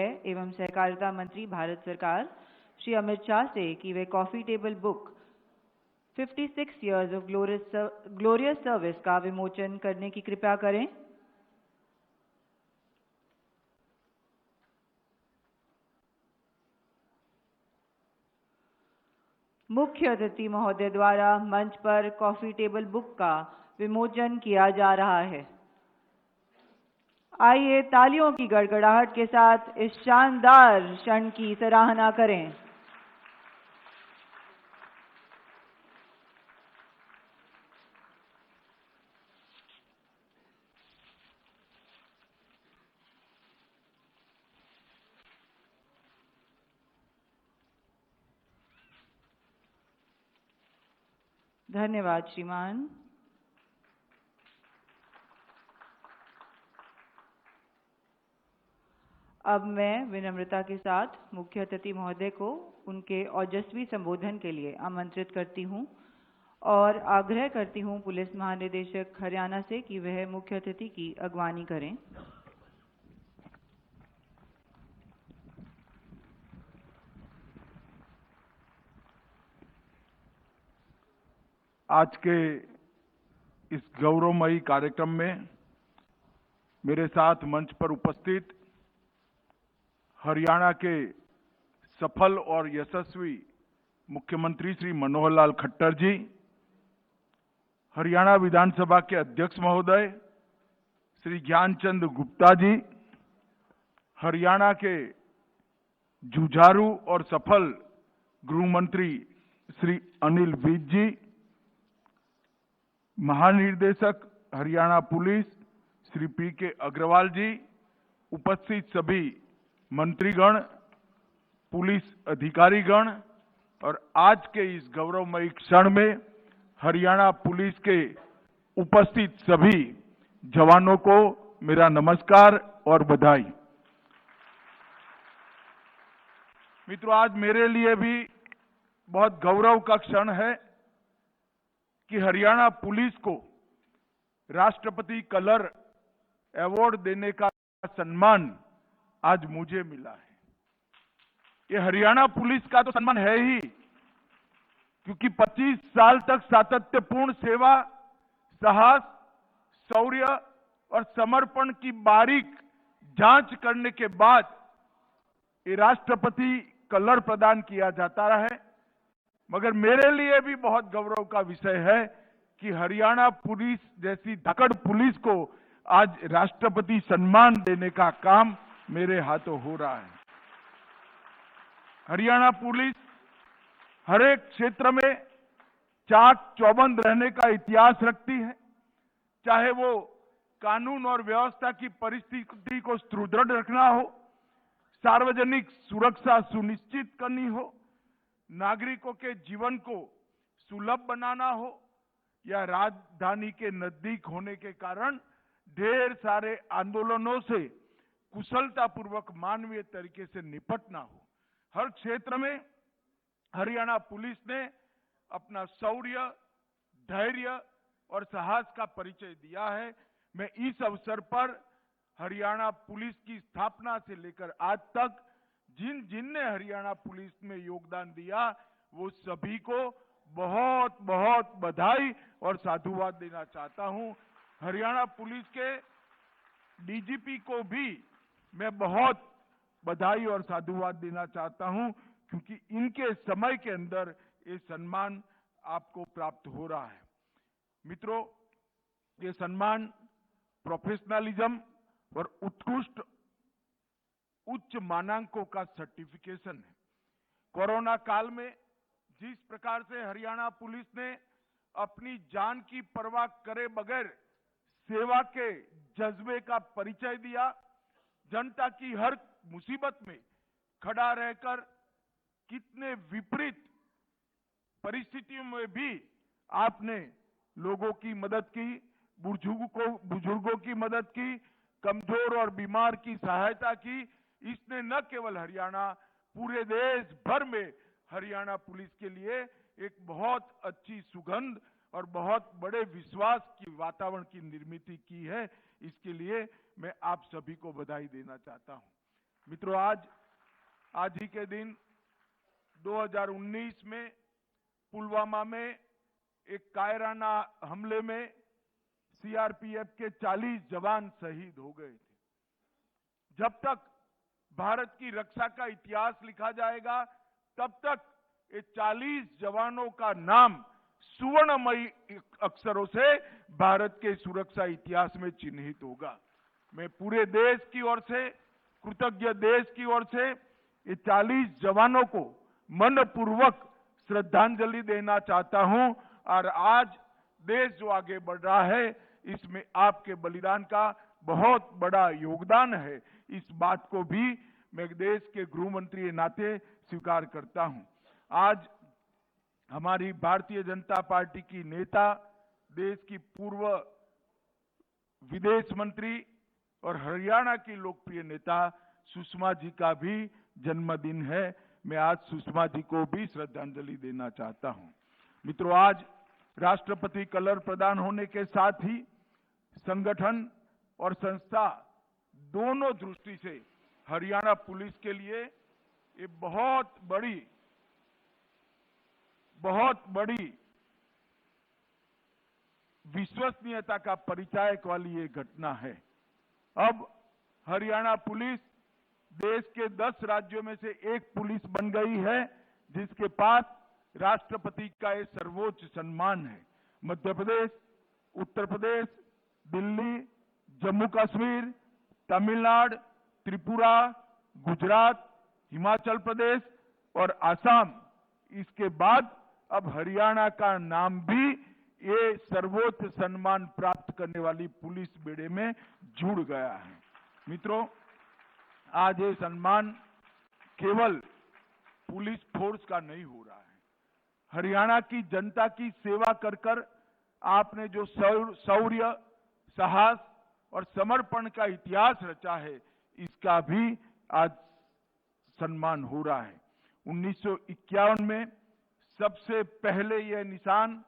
एवं सहकारिता मंत्री भारत सरकार श्री अमित शाह से कि वे coffee table book 56 Years of Glorious service का विमोचन करने की कृपा करें। मुख्य अतिथि महोदय द्वारा मंच पर कॉफी टेबल बुक का विमोचन किया जा रहा है। आइए तालियों की गड़गड़ाहट के साथ इस शानदार क्षण की सराहना करें। धन्यवाद श्रीमान। अब मैं विनम्रता के साथ मुख्य अतिथि महोदय को उनके ओजस्वी संबोधन के लिए आमंत्रित करती हूं और आग्रह करती हूं पुलिस महानिदेशक हरियाणा से कि वह मुख्य अतिथि की अगवानी करें। आज के इस गौरवमयी कार्यक्रम में मेरे साथ मंच पर उपस्थित हरियाणा के सफल और यशस्वी मुख्यमंत्री श्री मनोहर लाल खट्टर जी, हरियाणा विधानसभा के अध्यक्ष महोदय श्री ज्ञानचंद गुप्ता जी, हरियाणा के जुझारू और सफल गृह मंत्री श्री अनिल विज जी, महानिदेशक हरियाणा पुलिस श्री पी.के. अग्रवाल जी, उपस्थित सभी मंत्रीगण, पुलिस अधिकारीगण और आज के इस गौरवमयी क्षण में हरियाणा पुलिस के उपस्थित सभी जवानों को मेरा नमस्कार और बधाई। मित्रों, आज मेरे लिए भी बहुत गौरव का क्षण है कि हरियाणा पुलिस को राष्ट्रपति कलर अवार्ड देने का सम्मान आज मुझे मिला है। ये हरियाणा पुलिस का तो सम्मान है ही, क्योंकि 25 साल तक सातत्यपूर्ण सेवा, साहस, शौर्य और समर्पण की बारीक जांच करने के बाद ये राष्ट्रपति कलर प्रदान किया जाता है। मगर मेरे लिए भी बहुत गौरव का विषय है कि हरियाणा पुलिस जैसी धाकड़ पुलिस को आज राष्ट्रपति सम्मान देने का काम मेरे हाथों हो रहा है। हरियाणा पुलिस हर एक क्षेत्र में चाक चौबंद रहने का इतिहास रखती है, चाहे वो कानून और व्यवस्था की परिस्थिति को सुदृढ़ रखना हो, सार्वजनिक सुरक्षा सुनिश्चित करनी हो, नागरिकों के जीवन को सुलभ बनाना हो या राजधानी के नजदीक होने के कारण ढेर सारे आंदोलनों से कुशलतापूर्वक मानवीय तरीके से निपटना हो। हर क्षेत्र में हरियाणा पुलिस ने अपना शौर्य, धैर्य और साहस का परिचय दिया है। मैं इस अवसर पर हरियाणा पुलिस की स्थापना से लेकर आज तक जिनने हरियाणा पुलिस में योगदान दिया वो सभी को बहुत बहुत बधाई और साधुवाद देना चाहता हूं। हरियाणा पुलिस के डीजीपी को भी मैं बहुत बधाई और साधुवाद देना चाहता हूं, क्योंकि इनके समय के अंदर ये सम्मान आपको प्राप्त हो रहा है। मित्रों, ये सम्मान प्रोफेशनलिज्म और उत्कृष्ट उच्च मानांकों का सर्टिफिकेशन है। कोरोना काल में जिस प्रकार से हरियाणा पुलिस ने अपनी जान की परवाह करे बगैर सेवा के जज्बे का परिचय दिया, जनता की हर मुसीबत में खड़ा रहकर कितने विपरीत परिस्थितियों में भी आपने लोगों की मदद की, बुजुर्गों की मदद की, कमजोर और बीमार की सहायता की। इसने न केवल हरियाणा, पूरे देश भर में हरियाणा पुलिस के लिए एक बहुत अच्छी सुगंध और बहुत बड़े विश्वास की वातावरण की निर्मित की है। इसके लिए मैं आप सभी को बधाई देना चाहता हूं। मित्रों, आज ही के दिन 2019 में पुलवामा में एक कायराना हमले में सीआरपीएफ के 40 जवान शहीद हो गए थे। जब तक भारत की रक्षा का इतिहास लिखा जाएगा, तब तक ये 40 जवानों का नाम सुवर्णमयी अक्षरों से भारत के सुरक्षा इतिहास में चिन्हित होगा। मैं पूरे देश की ओर से, कृतज्ञ देश की ओर से ये 40 जवानों को मनपूर्वक श्रद्धांजलि देना चाहता हूं। और आज देश जो आगे बढ़ रहा है, इसमें आपके बलिदान का बहुत बड़ा योगदान है। इस बात को भी मैं देश के गृह मंत्री के नाते स्वीकार करता हूं। आज हमारी भारतीय जनता पार्टी की नेता, देश की पूर्व विदेश मंत्री और हरियाणा की लोकप्रिय नेता सुषमा जी का भी जन्मदिन है। मैं आज सुषमा जी को भी श्रद्धांजलि देना चाहता हूं। मित्रों, आज राष्ट्रपति कलर प्रदान होने के साथ ही संगठन और संस्था दोनों दृष्टि से हरियाणा पुलिस के लिए ये बहुत बड़ी विश्वसनीयता का परिचायक वाली ये घटना है। अब हरियाणा पुलिस देश के 10 राज्यों में से एक पुलिस बन गई है जिसके पास राष्ट्रपति का ये सर्वोच्च सम्मान है। मध्य प्रदेश, उत्तर प्रदेश, दिल्ली, जम्मू कश्मीर, तमिलनाडु, त्रिपुरा, गुजरात, हिमाचल प्रदेश और असम, इसके बाद अब हरियाणा का नाम भी ये सर्वोच्च सम्मान प्राप्त करने वाली पुलिस बेड़े में जुड़ गया है। मित्रों, आज ये सम्मान केवल पुलिस फोर्स का नहीं हो रहा है। हरियाणा की जनता की सेवा कर कर आपने जो शौर्य, साहस और समर्पण का इतिहास रचा है, इसका भी आज सम्मान हो रहा है। 1951 में सबसे पहले यह निशान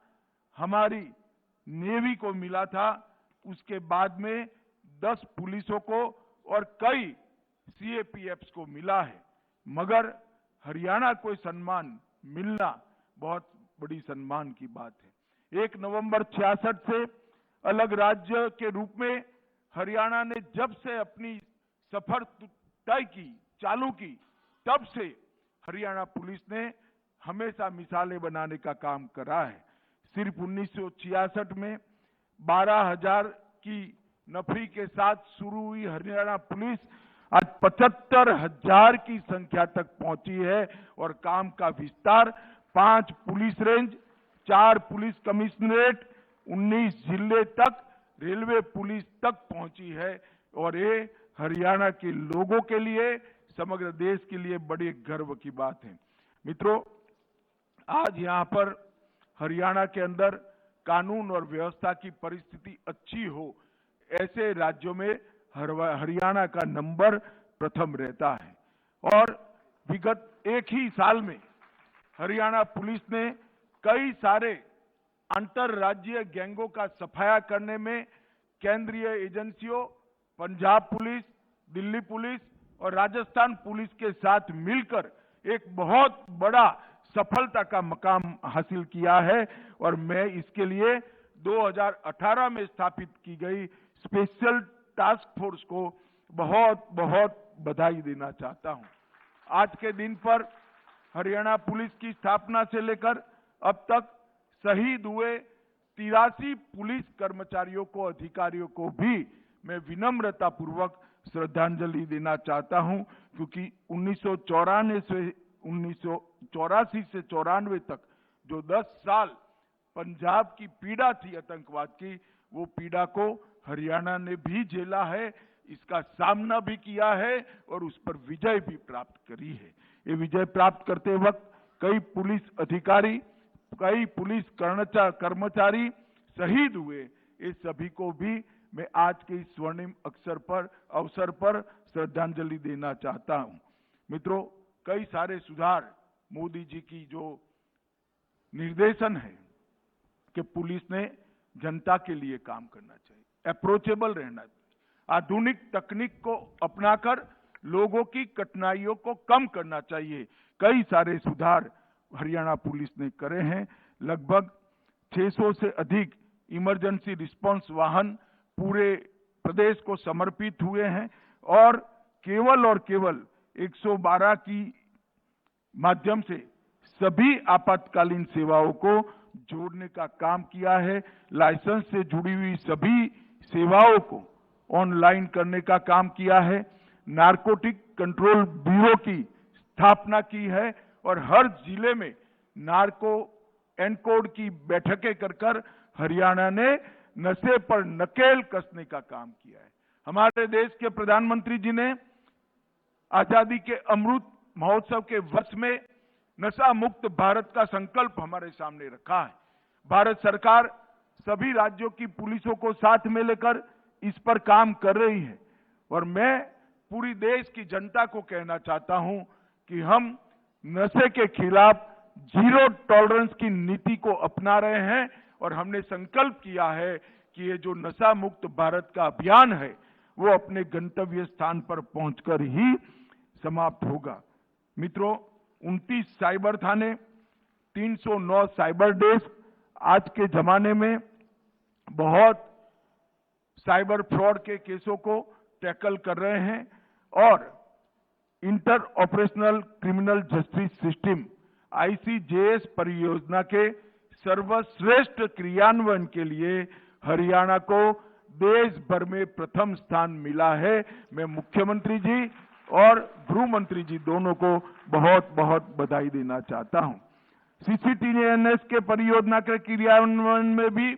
हमारी नेवी को मिला था। उसके बाद में 10 पुलिसों को और कई सीएपीएफ्स को मिला है, मगर हरियाणा को सम्मान मिलना बहुत बड़ी सम्मान की बात है। 1 नवंबर 66 से अलग राज्य के रूप में हरियाणा ने जब से अपनी सफर तय की, चालू की, तब से हरियाणा पुलिस ने हमेशा मिसालें बनाने का काम करा है। सिर्फ 1966 में 12,000 की नफरी के साथ शुरू हुई हरियाणा पुलिस आज 75,000 की संख्या तक पहुंची है और काम का विस्तार 5 पुलिस रेंज, 4 पुलिस कमिश्नरेट, 19 जिले तक, रेलवे पुलिस तक पहुंची है। और ये हरियाणा के लोगों के लिए, समग्र देश के लिए बड़े गर्व की बात है। मित्रों, आज यहां पर हरियाणा के अंदर कानून और व्यवस्था की परिस्थिति अच्छी हो, ऐसे राज्यों में हरियाणा का नंबर प्रथम रहता है। और विगत एक ही साल में हरियाणा पुलिस ने कई सारे अंतरराज्यीय गैंगों का सफाया करने में केंद्रीय एजेंसियों, पंजाब पुलिस, दिल्ली पुलिस और राजस्थान पुलिस के साथ मिलकर एक बहुत बड़ा सफलता का मकाम हासिल किया है। और मैं इसके लिए 2018 में स्थापित की गई स्पेशल टास्क फोर्स को बहुत बहुत बधाई देना चाहता हूं। आज के दिन पर हरियाणा पुलिस की स्थापना से लेकर अब तक शहीद हुए 83 पुलिस कर्मचारियों को, अधिकारियों को भी मैं विनम्रता पूर्वक श्रद्धांजलि देना चाहता हूं, क्योंकि 1984 से 94 तक जो 10 साल पंजाब की पीड़ा थी आतंकवाद की, वो पीड़ा को हरियाणा ने भी झेला है, इसका सामना भी किया है और उस पर विजय भी प्राप्त करी है। ये विजय प्राप्त करते वक्त कई पुलिस अधिकारी, कई पुलिस कर्मचारी शहीद हुए। इस सभी को भी मैं आज के इस स्वर्णिम अवसर पर श्रद्धांजलि देना चाहता हूं। मित्रों, कई सारे सुधार मोदी जी की जो निर्देशन है कि पुलिस ने जनता के लिए काम करना चाहिए, अप्रोचेबल रहना चाहिए, आधुनिक तकनीक को अपनाकर लोगों की कठिनाइयों को कम करना चाहिए। कई सारे सुधार हरियाणा पुलिस ने करे हैं। लगभग 600 से अधिक इमरजेंसी रिस्पांस वाहन पूरे प्रदेश को समर्पित हुए हैं और केवल 112 की माध्यम से सभी आपातकालीन सेवाओं को जोड़ने का काम किया है। लाइसेंस से जुड़ी हुई सभी सेवाओं को ऑनलाइन करने का काम किया है। नारकोटिक कंट्रोल ब्यूरो की स्थापना की है और हर जिले में नार्को एनकोड की बैठकें कर हरियाणा ने नशे पर नकेल कसने का काम किया है। हमारे देश के प्रधानमंत्री जी ने आजादी के अमृत महोत्सव के वर्ष में नशा मुक्त भारत का संकल्प हमारे सामने रखा है। भारत सरकार सभी राज्यों की पुलिसों को साथ में लेकर इस पर काम कर रही है और मैं पूरी देश की जनता को कहना चाहता हूं कि हम नशे के खिलाफ जीरो टॉलरेंस की नीति को अपना रहे हैं और हमने संकल्प किया है कि ये जो नशा मुक्त भारत का अभियान है वो अपने गंतव्य स्थान पर पहुंचकर ही समाप्त होगा। मित्रों, 29 साइबर थाने, 309 साइबर डेस्क आज के जमाने में बहुत साइबर फ्रॉड के केसों को टैकल कर रहे हैं और inter operational criminal justice system ICJS परियोजना के सर्वश्रेष्ठ क्रियान्वयन के लिए हरियाणा को देश भर में प्रथम स्थान मिला है। मैं मुख्यमंत्री जी और गृह मंत्री जी दोनों को बहुत बहुत बधाई देना चाहता हूं। CCTVNS के परियोजना के क्रियान्वयन में भी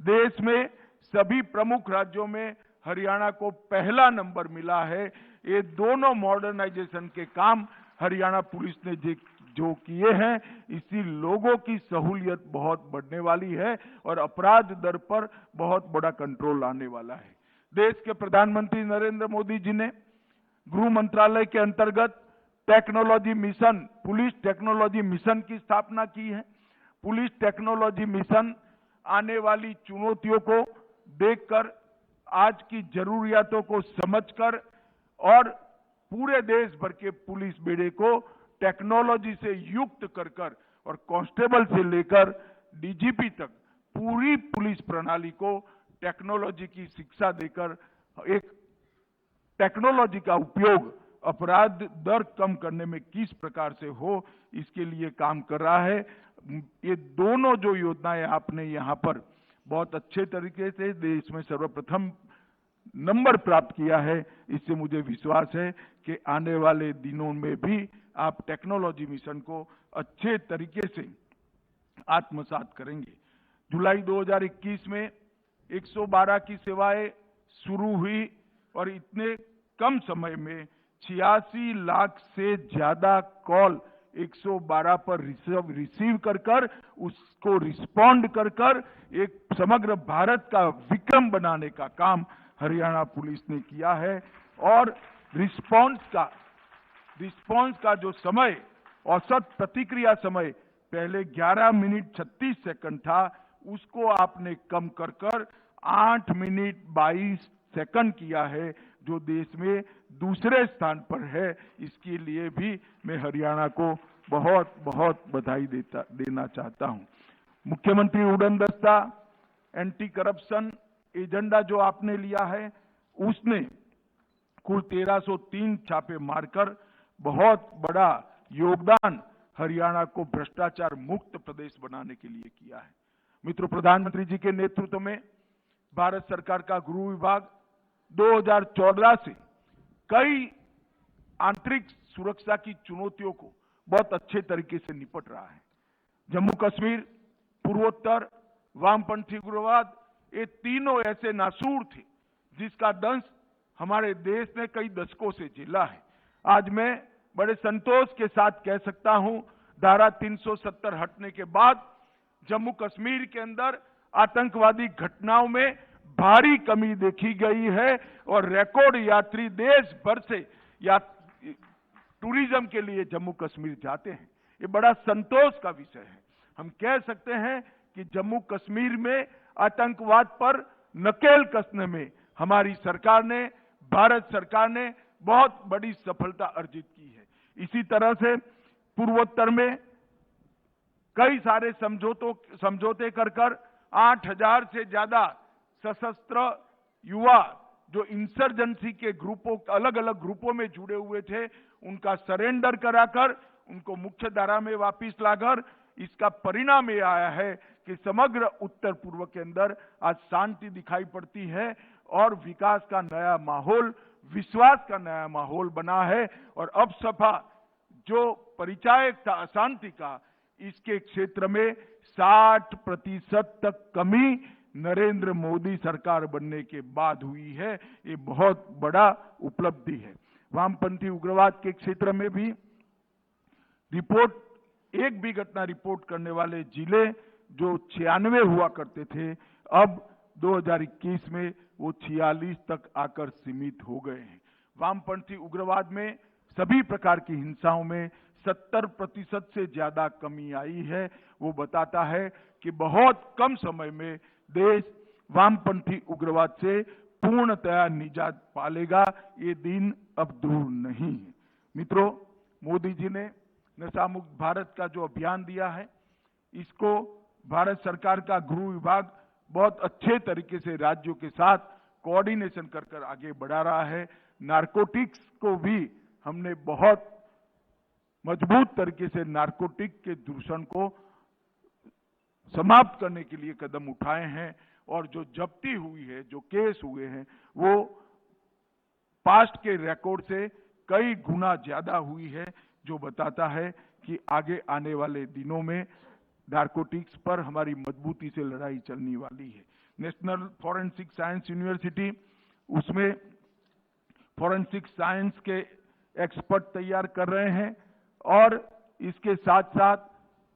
देश में सभी प्रमुख राज्यों में हरियाणा को पहला नंबर मिला है। ये दोनों मॉडर्नाइजेशन के काम हरियाणा पुलिस ने जो किए हैं, इससे लोगों की सहूलियत बहुत बढ़ने वाली है और अपराध दर पर बहुत बड़ा कंट्रोल आने वाला है। देश के प्रधानमंत्री नरेंद्र मोदी जी ने गृह मंत्रालय के अंतर्गत technology mission, police technology mission की स्थापना की है। पुलिस टेक्नोलॉजी मिशन आने वाली चुनौतियों को देखकर, आज की जरूरियातों को समझकर और पूरे देश भर के पुलिस बेड़े को टेक्नोलॉजी से युक्त कर और कांस्टेबल से लेकर DGP तक पूरी पुलिस प्रणाली को टेक्नोलॉजी की शिक्षा देकर एक टेक्नोलॉजी का उपयोग अपराध दर कम करने में किस प्रकार से हो, इसके लिए काम कर रहा है। ये दोनों जो योजनाएं आपने यहाँ पर बहुत अच्छे तरीके से देश में सर्वप्रथम नंबर प्राप्त किया है, इससे मुझे विश्वास है कि आने वाले दिनों में भी आप टेक्नोलॉजी मिशन को अच्छे तरीके से आत्मसात करेंगे। जुलाई 2021 में 112 की सेवाएं शुरू हुई और इतने कम समय में 86 लाख से ज्यादा कॉल 112 पर रिसीव कर उसको रिस्पॉन्ड कर एक समग्र भारत का विक्रम बनाने का काम हरियाणा पुलिस ने किया है और रिस्पॉन्स का जो समय, औसत प्रतिक्रिया समय पहले 11 मिनट 36 सेकंड था, उसको आपने कम कर 8 मिनट 22 सेकंड किया है, जो देश में दूसरे स्थान पर है। इसके लिए भी मैं हरियाणा को बहुत बहुत बधाई देना चाहता हूं। मुख्यमंत्री उड़न दस्ता, एंटी करप्शन एजेंडा जो आपने लिया है, उसने कुल 1303 छापे मारकर बहुत बड़ा योगदान हरियाणा को भ्रष्टाचार मुक्त प्रदेश बनाने के लिए किया है। मित्रों, प्रधानमंत्री जी के नेतृत्व में भारत सरकार का गृह विभाग 2014 से कई आंतरिक सुरक्षा की चुनौतियों को बहुत अच्छे तरीके से निपट रहा है। जम्मू कश्मीर, पूर्वोत्तर, वामपंथी उग्रवाद, ये तीनों ऐसे नासूर थे जिसका दंश हमारे देश ने कई दशकों से झेला है। आज मैं बड़े संतोष के साथ कह सकता हूं, धारा 370 हटने के बाद जम्मू कश्मीर के अंदर आतंकवादी घटनाओं में भारी कमी देखी गई है और रिकॉर्ड यात्री देश भर से टूरिज्म के लिए जम्मू कश्मीर जाते हैं। ये बड़ा संतोष का विषय है। हम कह सकते हैं कि जम्मू कश्मीर में आतंकवाद पर नकेल कसने में हमारी सरकार ने, भारत सरकार ने बहुत बड़ी सफलता अर्जित की है। इसी तरह से पूर्वोत्तर में कई सारे समझौते कर 8,000 से ज्यादा सशस्त्र युवा जो इंसर्जेंसी के ग्रुपों, अलग अलग ग्रुपों में जुड़े हुए थे, उनका सरेंडर कराकर उनको मुख्य धारा में वापस लाकर इसका परिणाम ये आया है कि समग्र उत्तर पूर्व के अंदर आज शांति दिखाई पड़ती है और विकास का नया माहौल, विश्वास का नया माहौल बना है। और अब सपा जो परिचायक था अशांति का, इसके क्षेत्र में 60% तक कमी नरेंद्र मोदी सरकार बनने के बाद हुई है। ये बहुत बड़ा उपलब्धि है। वामपंथी उग्रवाद के क्षेत्र में भी रिपोर्ट, एक भी घटना रिपोर्ट करने वाले जिले जो 96 हुआ करते थे, अब 2021 में वो 46 तक आकर सीमित हो गए हैं। वामपंथी उग्रवाद में सभी प्रकार की हिंसाओं में 70% से ज्यादा कमी आई है। वो बताता है कि बहुत कम समय में देश वामपंथी उग्रवाद से पूर्णतया निजात पालेगा। ये दिन अब दूर नहीं है। मित्रों, मोदी जी ने नशा मुक्त भारत का जो अभियान दिया है, इसको भारत सरकार का गृह विभाग बहुत अच्छे तरीके से राज्यों के साथ कोऑर्डिनेशन कर आगे बढ़ा रहा है। नारकोटिक्स को भी हमने बहुत मजबूत तरीके से नारकोटिक के दूषण को समाप्त करने के लिए कदम उठाए हैं और जो जब्ती हुई है, जो केस हुए हैं, वो पास्ट के रिकॉर्ड से कई गुना ज्यादा हुई है, जो बताता है कि आगे आने वाले दिनों में नारकोटिक्स पर हमारी मजबूती से लड़ाई चलने वाली है। नेशनल फॉरेंसिक साइंस यूनिवर्सिटी, उसमें फॉरेंसिक साइंस के एक्सपर्ट तैयार कर रहे हैं और इसके साथ साथ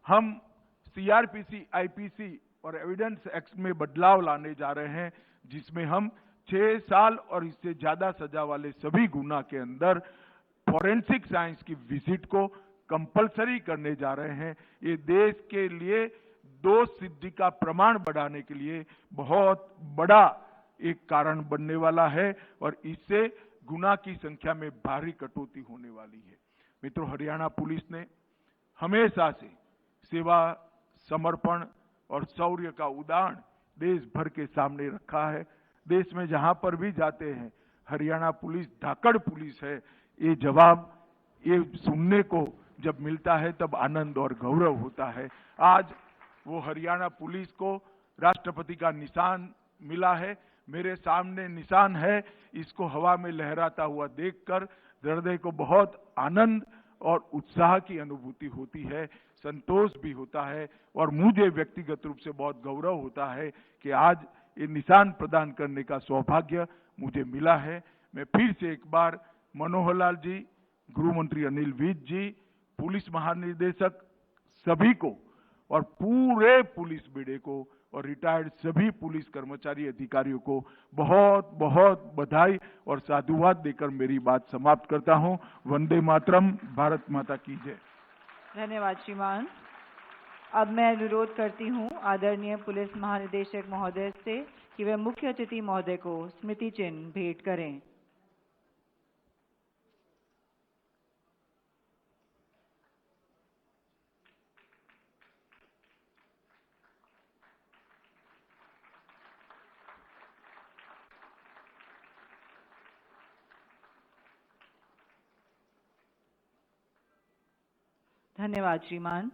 हम सीआरपीसी, आईपीसी और एविडेंस एक्ट में बदलाव लाने जा रहे हैं, जिसमें हम 6 साल और इससे ज्यादा सजा वाले सभी गुना के अंदर फॉरेंसिक साइंस की विजिट को कंपलसरी करने जा रहे हैं। ये देश के लिए दोष सिद्धि का प्रमाण बढ़ाने के लिए बहुत बड़ा एक कारण बनने वाला है और इससे गुना की संख्या में भारी कटौती होने वाली है। मित्रों, हरियाणा पुलिस ने हमेशा से सेवा, समर्पण और शौर्य का उदाहरण देश भर के सामने रखा है। देश में जहां पर भी जाते हैं, हरियाणा पुलिस धाकड़ पुलिस है, ये जवाब ये सुनने को जब मिलता है तब आनंद और गौरव होता है। आज वो हरियाणा पुलिस को राष्ट्रपति का निशान मिला है। मेरे सामने निशान है, इसको हवा में लहराता हुआ देखकर हृदय को बहुत आनंद और उत्साह की अनुभूति होती है, संतोष भी होता है और मुझे व्यक्तिगत रूप से बहुत गौरव होता है कि आज ये निशान प्रदान करने का सौभाग्य मुझे मिला है। मैं फिर से एक बार मनोहर लाल जी, गृह मंत्री अनिल विज जी, पुलिस महानिदेशक सभी को और पूरे पुलिस बेड़े को और रिटायर्ड सभी पुलिस कर्मचारी अधिकारियों को बहुत बहुत बधाई और साधुवाद देकर मेरी बात समाप्त करता हूं। वंदे मातरम, भारत माता की जय। धन्यवाद श्रीमान। अब मैं अनुरोध करती हूं आदरणीय पुलिस महानिदेशक महोदय से कि वे मुख्य अतिथि महोदय को स्मृति चिन्ह भेंट करें। धन्यवाद श्रीमान।